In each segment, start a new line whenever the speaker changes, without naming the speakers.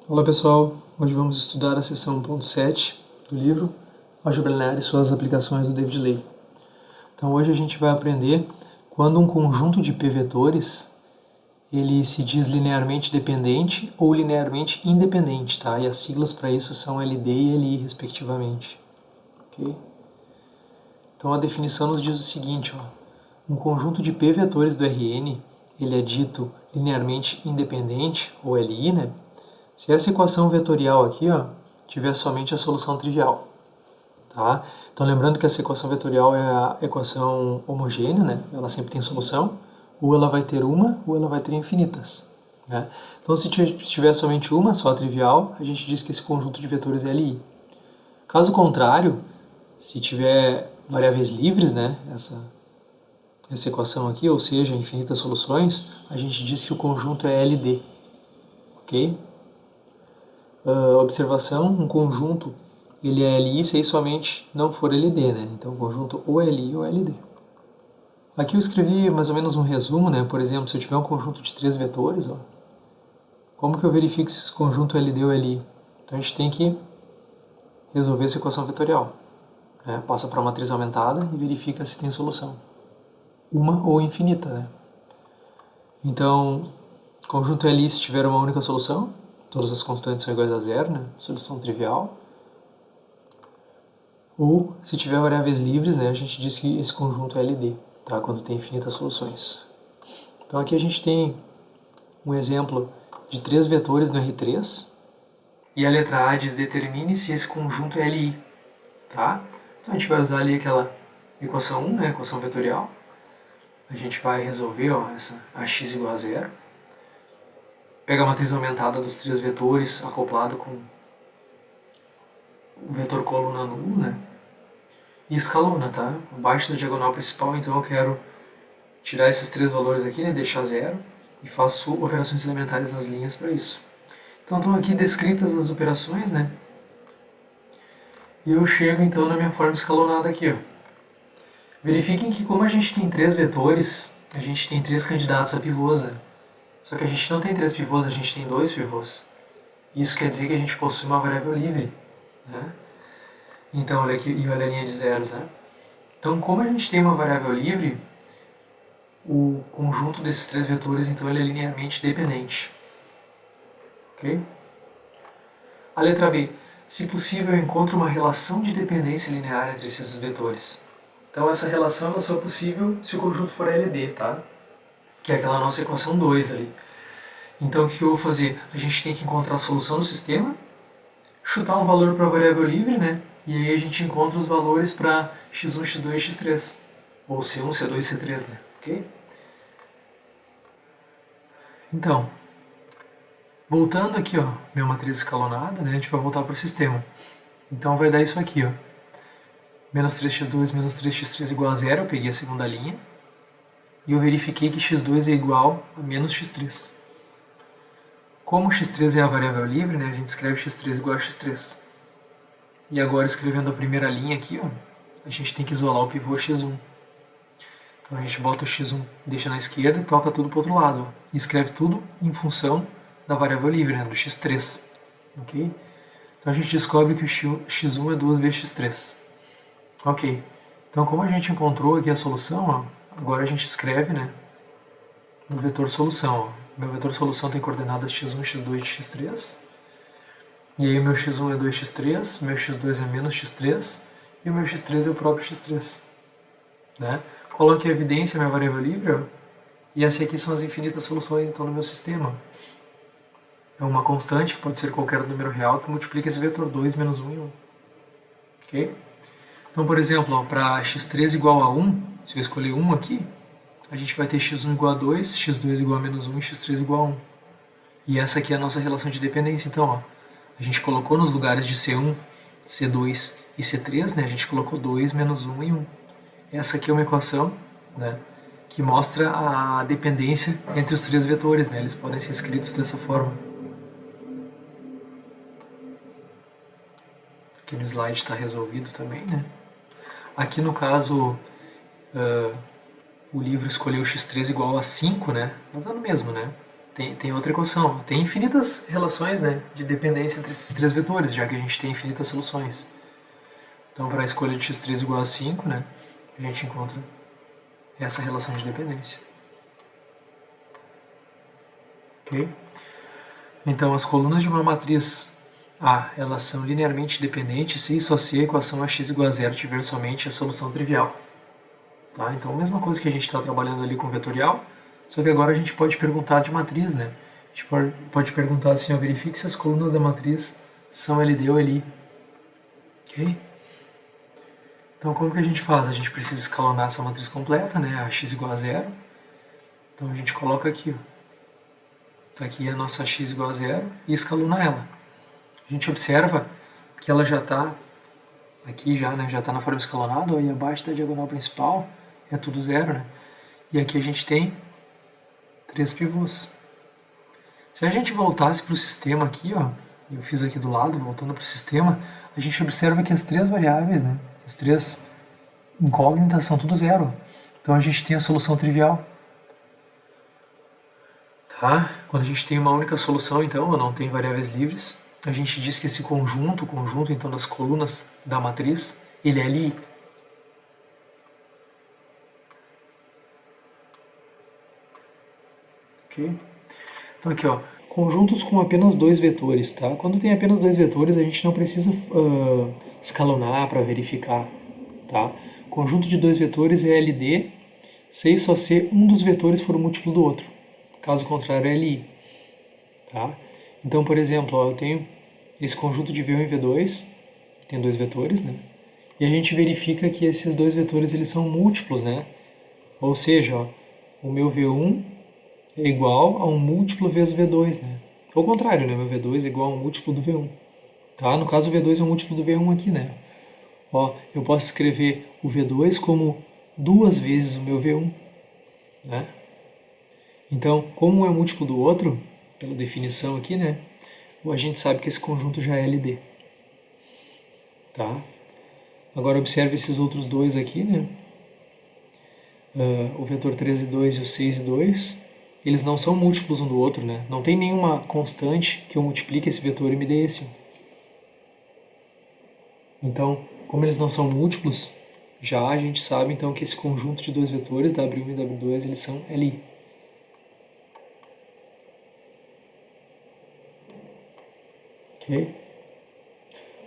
Olá pessoal, hoje vamos estudar a seção 1.7 do livro Álgebra Linear e suas aplicações do David Ley. Então hoje a gente vai aprender quando um conjunto de p-vetores ele se diz linearmente dependente ou linearmente independente, tá? E as siglas para isso são LD e LI respectivamente, ok? Então a definição nos diz o seguinte, ó, um conjunto de p-vetores do Rn ele é dito linearmente independente, ou LI, né? Se essa equação vetorial aqui, ó, tiver somente a solução trivial, tá? Então lembrando que essa equação vetorial é a equação homogênea, né? Ela sempre tem solução, ou ela vai ter uma, ou ela vai ter infinitas, né? Então se tiver somente uma, só a trivial, a gente diz que esse conjunto de vetores é LI. Caso contrário, se tiver variáveis livres, né? Essa equação aqui, ou seja, infinitas soluções, a gente diz que o conjunto é LD, ok? Observação, um conjunto ele é LI se somente não for LD, né? Então, o conjunto ou LI ou LD. Aqui eu escrevi mais ou menos um resumo, né? Por exemplo, se eu tiver um conjunto de 3 vetores, ó, como que eu verifico se esse conjunto é LD ou LI? Então, a gente tem que resolver essa equação vetorial, né? Passa para a matriz aumentada e verifica se tem solução. Uma ou infinita, né? Então, conjunto LI se tiver uma única solução, todas as constantes são iguais a zero, né? Solução trivial. Ou, se tiver variáveis livres, né, a gente diz que esse conjunto é LD, tá? Quando tem infinitas soluções. Então aqui a gente tem um exemplo de 3 vetores no R3, e a letra A diz determine se esse conjunto é LI, tá? Então a gente vai usar ali aquela equação 1, né, equação vetorial. A gente vai resolver, ó, essa AX igual a zero. Pega a matriz aumentada dos 3 vetores acoplado com o vetor coluna nulo, né? E escalona, tá? Abaixo da diagonal principal, então eu quero tirar esses 3 valores aqui, né? Deixar zero. E faço operações elementares nas linhas para isso. Então estão aqui descritas as operações, né? E eu chego então na minha forma escalonada aqui, ó. Verifiquem que como a gente tem 3 vetores, a gente tem 3 candidatos a pivôs, né? Só que a gente não tem 3 pivôs, a gente tem 2 pivôs. Isso quer dizer que a gente possui uma variável livre, né? Então, olha aqui, e olha a linha de zeros, né? Então, como a gente tem uma variável livre, o conjunto desses 3 vetores, então, ele é linearmente dependente. Ok? A letra B. Se possível, eu encontro uma relação de dependência linear entre esses vetores. Então, essa relação ela só é possível se o conjunto for LD, tá? Que é aquela nossa equação 2 ali. Então, o que eu vou fazer? A gente tem que encontrar a solução do sistema, chutar um valor para a variável livre, né? E aí a gente encontra os valores para x1, x2 e x3. Ou C1, C2 e C3, né? Ok? Então, voltando aqui, ó, minha matriz escalonada, né? A gente vai voltar para o sistema. Então vai dar isso aqui, ó. Menos 3x2, menos 3x3 igual a zero. Eu peguei a segunda linha. E eu verifiquei que x2 é igual a menos x3. Como x3 é a variável livre, né? A gente escreve x3 igual a x3. E agora, escrevendo a primeira linha aqui, ó, a gente tem que isolar o pivô x1. Então a gente bota o x1, deixa na esquerda e toca tudo para o outro lado. Ó, e escreve tudo em função da variável livre, né, do x3. Ok? Então a gente descobre que o x1 é 2 vezes x3. Ok. Então como a gente encontrou aqui a solução, ó, agora a gente escreve, né, no vetor solução. Ó. Meu vetor solução tem coordenadas x1, x2 e x3. E aí o meu x1 é 2x3, meu x2 é menos x3 e o meu x3 é o próprio x3. Né? Coloque em evidência minha variável livre, ó, e essas aqui são as infinitas soluções então, no meu sistema. É uma constante, que pode ser qualquer número real, que multiplica esse vetor 2 menos 1 e 1. Ok? Então, por exemplo, para x3 igual a 1, se eu escolher 1 aqui, a gente vai ter x1 igual a 2, x2 igual a menos 1 e x3 igual a 1. E essa aqui é a nossa relação de dependência. Então, ó, a gente colocou nos lugares de C1, C2 e C3, né, a gente colocou 2, menos 1 e 1. Essa aqui é uma equação, né, que mostra a dependência entre os 3 vetores. Né, eles podem ser escritos dessa forma. Aqui no slide está resolvido também. Né. Aqui no caso, o livro escolheu x3 igual a 5, né, mas dá no mesmo, né? tem outra equação. Tem infinitas relações, né, de dependência entre esses três vetores, já que a gente tem infinitas soluções. Então, para a escolha de x3 igual a 5, né, a gente encontra essa relação de dependência. Ok? Então, as colunas de uma matriz A, elas são linearmente dependentes se e só se a equação AX igual a zero tiver somente a solução trivial. Tá? Então, a mesma coisa que a gente está trabalhando ali com vetorial, só que agora a gente pode perguntar de matriz, né? A gente pode perguntar assim, ó, verifique se as colunas da matriz são LD ou LI. Ok? Então, como que a gente faz? A gente precisa escalonar essa matriz completa, né? AX igual a zero. Então, a gente coloca aqui, ó. Tá aqui a nossa x igual a zero e escalona ela. A gente observa que ela já está aqui já, né, já está na forma escalonada, ó, e abaixo da diagonal principal é tudo zero, né? E aqui a gente tem 3 pivôs. Se a gente voltasse para o sistema aqui, ó, eu fiz aqui do lado, voltando para o sistema, a gente observa que as 3 variáveis, né, as 3 incógnitas são tudo zero. Então a gente tem a solução trivial. Tá? Quando a gente tem uma única solução, então, ou não tem variáveis livres, a gente diz que esse conjunto, então, das colunas da matriz, ele é LI. Ok? Então aqui, ó, conjuntos com apenas 2 vetores, tá? Quando tem apenas 2 vetores, a gente não precisa escalonar para verificar, tá? Conjunto de 2 vetores é LD, se e só se um dos vetores for múltiplo do outro. Caso contrário, é LI. Tá? Então, por exemplo, ó, eu tenho esse conjunto de V1 e V2, que tem 2 vetores, né? E a gente verifica que esses 2 vetores eles são múltiplos, né? Ou seja, ó, o meu V1 é igual a um múltiplo vezes V2, né? Ou o contrário, né? Meu V2 é igual a um múltiplo do V1. Tá? No caso, o V2 é um múltiplo do V1 aqui, né? Ó, eu posso escrever o V2 como 2 vezes o meu V1, né? Então, como um é múltiplo do outro, pela definição aqui, né? A gente sabe que esse conjunto já é LD. Tá? Agora observe esses outros dois aqui, né? O vetor 3 e 2 e o 6 e 2, eles não são múltiplos um do outro, né? Não tem nenhuma constante que eu multiplique esse vetor e me dê esse. Então, como eles não são múltiplos, já a gente sabe então que esse conjunto de dois vetores, W1 e W2, eles são LI. Ok?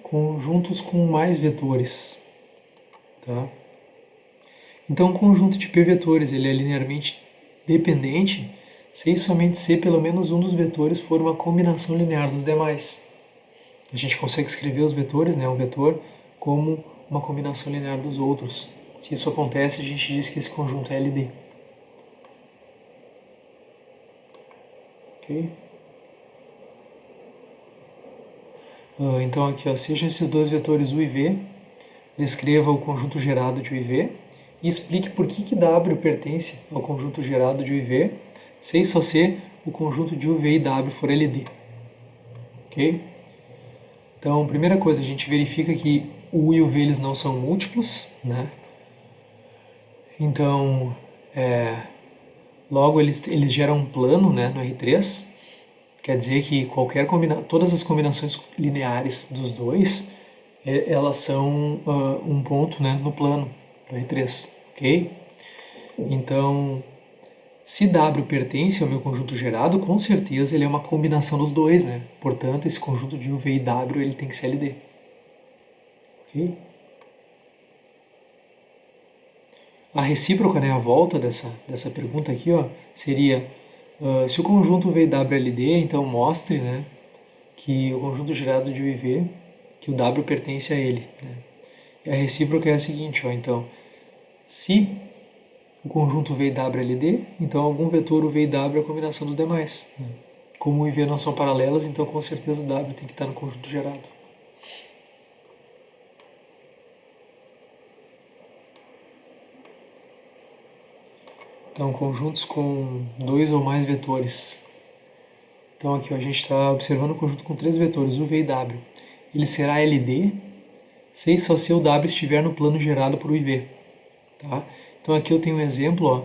Conjuntos com mais vetores. Tá? Então, um conjunto de P vetores ele é linearmente dependente se e somente se pelo menos um dos vetores for uma combinação linear dos demais. A gente consegue escrever os vetores, né, um vetor, como uma combinação linear dos outros. Se isso acontece, a gente diz que esse conjunto é LD. Ok? Então aqui, ó, sejam esses dois vetores U e V, descreva o conjunto gerado de U e V e explique por que W pertence ao conjunto gerado de U e V, se e só se o conjunto de U, V e W for LD. Ok? Então, primeira coisa, a gente verifica que o U e o V eles não são múltiplos, né? Então, logo eles geram um plano, né, no R3. Quer dizer que todas as combinações lineares dos dois, elas são um ponto, né, no plano do R3, ok? Então, se W pertence ao meu conjunto gerado, com certeza ele é uma combinação dos dois, né? Portanto, esse conjunto de U, V e W ele tem que ser LD. Ok? A recíproca, né, a volta dessa pergunta aqui, ó, seria se o conjunto V e W é LD, então mostre, né, que o conjunto gerado de U e V, que o W pertence a ele. Né? E a recíproca é a seguinte, ó, então, se o conjunto V e W é LD, então algum vetor U, V e W é a combinação dos demais. Né? Como U e V não são paralelas, então com certeza o W tem que estar no conjunto gerado. Então, conjuntos com 2 ou mais vetores. Então, aqui ó, a gente está observando um conjunto com 3 vetores, U, V e W. Ele será LD se e só se o W estiver no plano gerado por U e V. Tá? Então, aqui eu tenho um exemplo ó,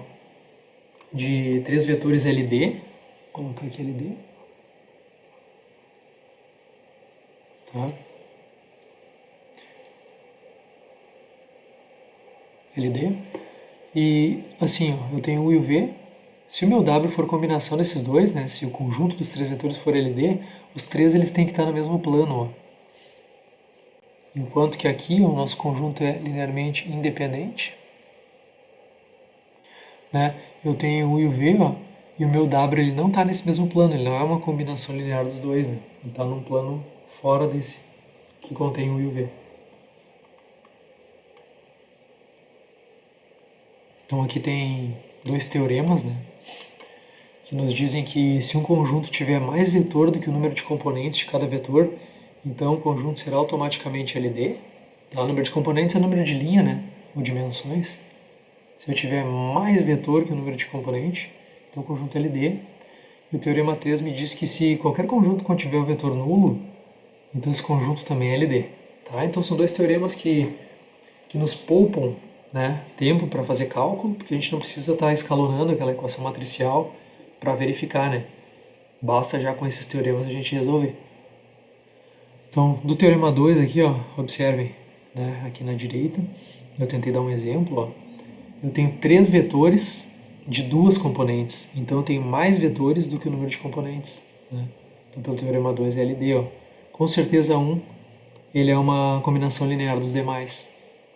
de 3 vetores LD. Vou colocar aqui LD. Tá? LD. E assim, ó, eu tenho U e o V. Se o meu W for combinação desses dois, né, se o conjunto dos três vetores for LD, os três eles têm que estar no mesmo plano. Ó. Enquanto que aqui ó, o nosso conjunto é linearmente independente. Né? Eu tenho o U e o V, ó, e o meu W ele não está nesse mesmo plano, ele não é uma combinação linear dos dois. Né? Ele está num plano fora desse, que contém o U e o V. Então aqui tem dois teoremas, né, que nos dizem que se um conjunto tiver mais vetor do que o número de componentes de cada vetor, então o conjunto será automaticamente LD. Tá? O número de componentes é o número de linha, né, ou dimensões. Se eu tiver mais vetor que o número de componente, então o conjunto é LD. E o teorema 3 me diz que se qualquer conjunto contiver o vetor nulo, então esse conjunto também é LD. Tá? Então são dois teoremas que nos poupam, né, tempo para fazer cálculo, porque a gente não precisa estar escalonando aquela equação matricial para verificar, né? Basta já com esses teoremas a gente resolver. Então, do teorema 2 aqui, ó, observem, né, aqui na direita, eu tentei dar um exemplo, ó. Eu tenho três vetores de duas componentes, então eu tenho mais vetores do que o número de componentes, né? Então, pelo teorema 2 é LD, ó. Com certeza 1, ele é uma combinação linear dos demais,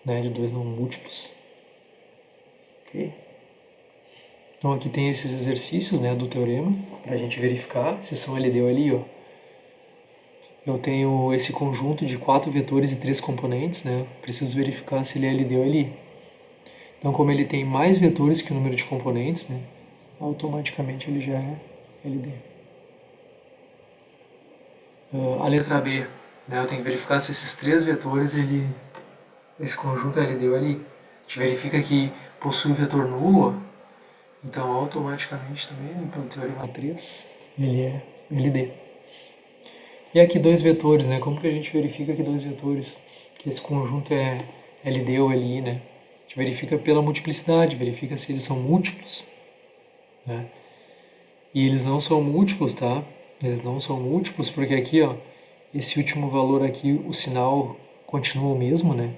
né, de dois não múltiplos. Okay? Então aqui tem esses exercícios, né, do teorema, para a gente verificar se são LD ou LI. Ó. Eu tenho esse conjunto de 4 vetores e 3 componentes, né, preciso verificar se ele é LD ou LI. Então como ele tem mais vetores que o número de componentes, né, automaticamente ele já é LD. A letra B, né, eu tenho que verificar se esses 3 vetores, esse conjunto é LD ou LI. A gente verifica que possui vetor nulo, ó. Então automaticamente também, né, pelo teorema 3, ele é LD. E aqui dois vetores, né? Como que a gente verifica que dois vetores, que esse conjunto é LD ou LI, né? A gente verifica pela multiplicidade, verifica se eles são múltiplos, né? E eles não são múltiplos, tá? Eles não são múltiplos porque aqui, ó, esse último valor aqui, o sinal continua o mesmo, né?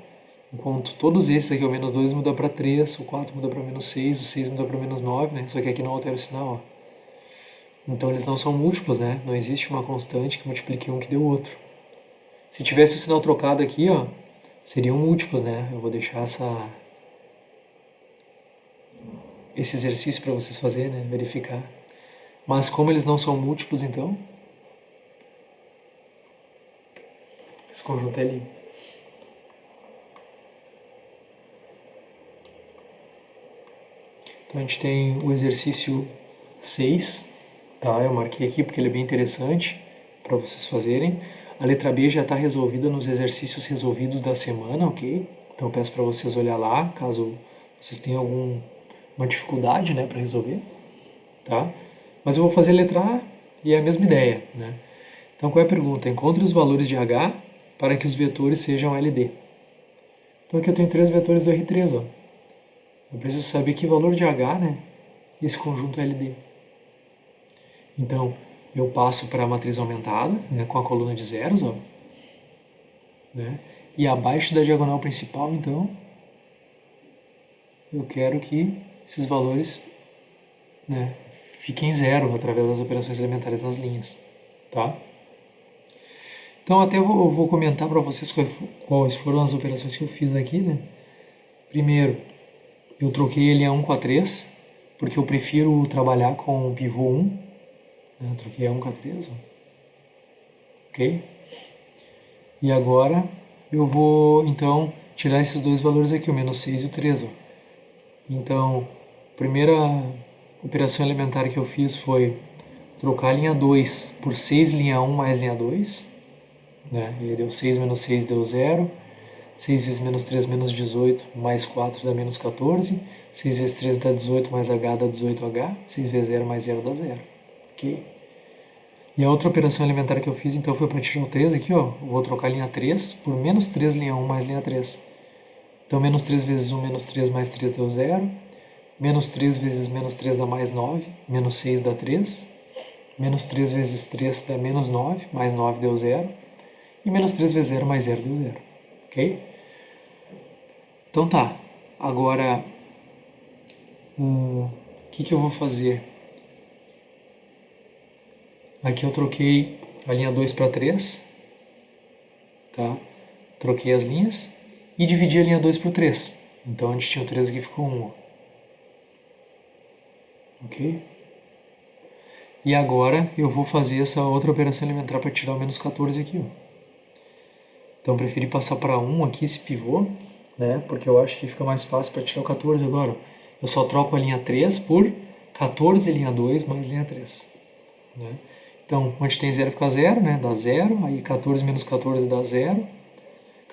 Enquanto todos esses aqui, o menos 2 muda para 3, o 4 muda para menos 6, o 6 muda para menos 9, né? Só que aqui não altera o sinal, ó. Então eles não são múltiplos, né? Não existe uma constante que multiplique um que dê o outro. Se tivesse o sinal trocado aqui, ó, seriam múltiplos, né? Eu vou deixar esse exercício para vocês fazerem, né? Verificar. Mas como eles não são múltiplos, então, esse conjunto é ali. Então a gente tem o exercício 6, tá? Eu marquei aqui porque ele é bem interessante para vocês fazerem. A letra B já está resolvida nos exercícios resolvidos da semana, ok? Então eu peço para vocês olhar lá, caso vocês tenham alguma dificuldade, né, para resolver, tá? Mas eu vou fazer a letra A e é a mesma ideia, né? Então qual é a pergunta? Encontre os valores de H para que os vetores sejam LD. Então aqui eu tenho 3 vetores do R3, ó. Eu preciso saber que valor de H, né, esse conjunto é LD. Então, eu passo para a matriz aumentada, né, com a coluna de zeros, ó, né, e abaixo da diagonal principal, então, eu quero que esses valores, né, fiquem zero através das operações elementares nas linhas, tá? Então, até eu vou comentar para vocês quais foram as operações que eu fiz aqui, né? Primeiro, eu troquei ele a 1 com a 3, porque eu prefiro trabalhar com o pivô 1. Né? Eu troquei a 1 com a 3. Ó. Ok? E agora eu vou, então, tirar esses dois valores aqui, o menos 6 e o 3. Ó. Então, a primeira operação elementar que eu fiz foi trocar a linha 2 por 6 linha 1 mais linha 2. Né? E aí deu 6 menos 6 deu 0. 6 vezes menos 3 menos 18, mais 4 dá menos 14. 6 vezes 3 dá 18, mais H dá 18H. 6 vezes 0 mais 0 dá 0. Ok? E a outra operação elementar que eu fiz, então, foi para tirar o 3 aqui, ó. Eu vou trocar a linha 3 por menos 3 linha 1 mais linha 3. Então, menos 3 vezes 1, menos 3 mais 3 deu 0. Menos 3 vezes menos 3 dá mais 9. Menos 6 dá 3. Menos 3 vezes 3 dá menos 9, mais 9 deu 0. E menos 3 vezes 0 mais 0 deu 0. Ok? Então tá. Agora, o que eu vou fazer? Aqui eu troquei a linha 2 para 3. Tá? Troquei as linhas e dividi a linha 2 por 3. Então, onde tinha o 3 aqui ficou 1. Ó. Ok? E agora eu vou fazer essa outra operação elementar para tirar o menos 14 aqui. Ó. Então, eu preferi passar para 1 aqui esse pivô, né? Porque eu acho que fica mais fácil para tirar o 14 agora. Eu só troco a linha 3 por 14 linha 2 mais linha 3. Né? Então, onde tem 0 fica 0, né? Dá 0. Aí 14 menos 14 dá 0.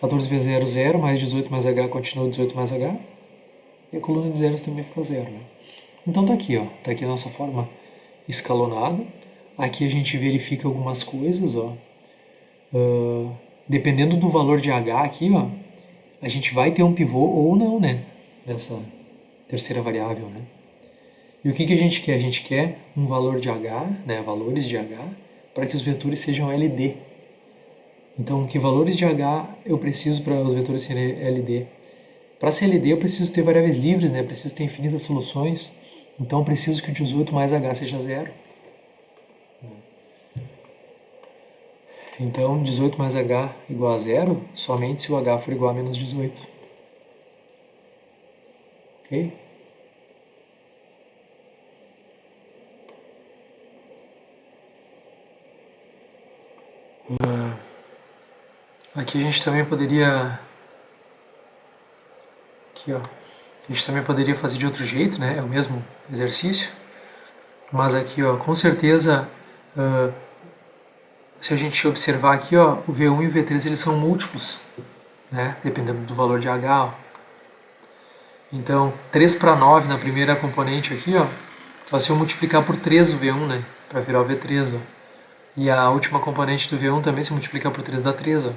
14 vezes 0, 0. Mais 18 mais H continua 18 mais H. E a coluna de zeros também fica 0, né? Então tá aqui, ó. Tá aqui a nossa forma escalonada. Aqui a gente verifica algumas coisas, ó. Dependendo do valor de H aqui, ó, a gente vai ter um pivô ou não, né? Nessa terceira variável, né? E o que a gente quer? A gente quer um valor de H, né? Valores de H, para que os vetores sejam LD. Então, que valores de H eu preciso para os vetores serem LD? Para ser LD eu preciso ter variáveis livres, né? Eu preciso ter infinitas soluções. Então, eu preciso que o 18 mais H seja 0. Então, 18 mais H igual a 0, somente se o H for igual a menos 18. Ok? Aqui a gente também poderia... Aqui, ó. A gente também poderia fazer de outro jeito, né? É o mesmo exercício. Mas aqui, ó, com certeza... se a gente observar aqui, ó, o V1 e o V3 eles são múltiplos, né? Dependendo do valor de H, ó. Então, 3 para 9 na primeira componente aqui, ó, só se eu multiplicar por 3 o V1, né? Para virar o V3, ó. E a última componente do V1 também, se multiplicar por 3 dá 3, ó.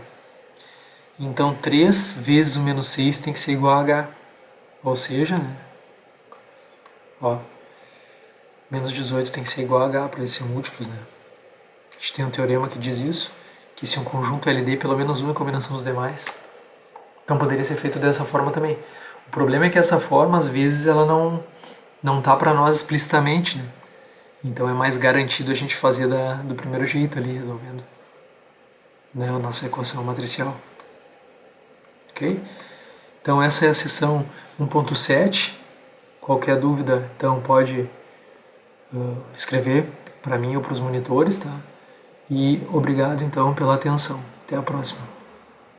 Então, 3 vezes o menos 6 tem que ser igual a H. Ou seja, né? Ó, menos 18 tem que ser igual a H para eles serem múltiplos, né? A gente tem um teorema que diz isso, que se um conjunto é LD, pelo menos uma é combinação dos demais. Então poderia ser feito dessa forma também. O problema é que essa forma, às vezes, ela não tá para nós explicitamente, né? Então é mais garantido a gente fazer do primeiro jeito ali, resolvendo, né, a nossa equação matricial. Ok? Então essa é a seção 1.7. Qualquer dúvida, então pode escrever para mim ou para os monitores, tá? E obrigado então pela atenção. Até a próxima.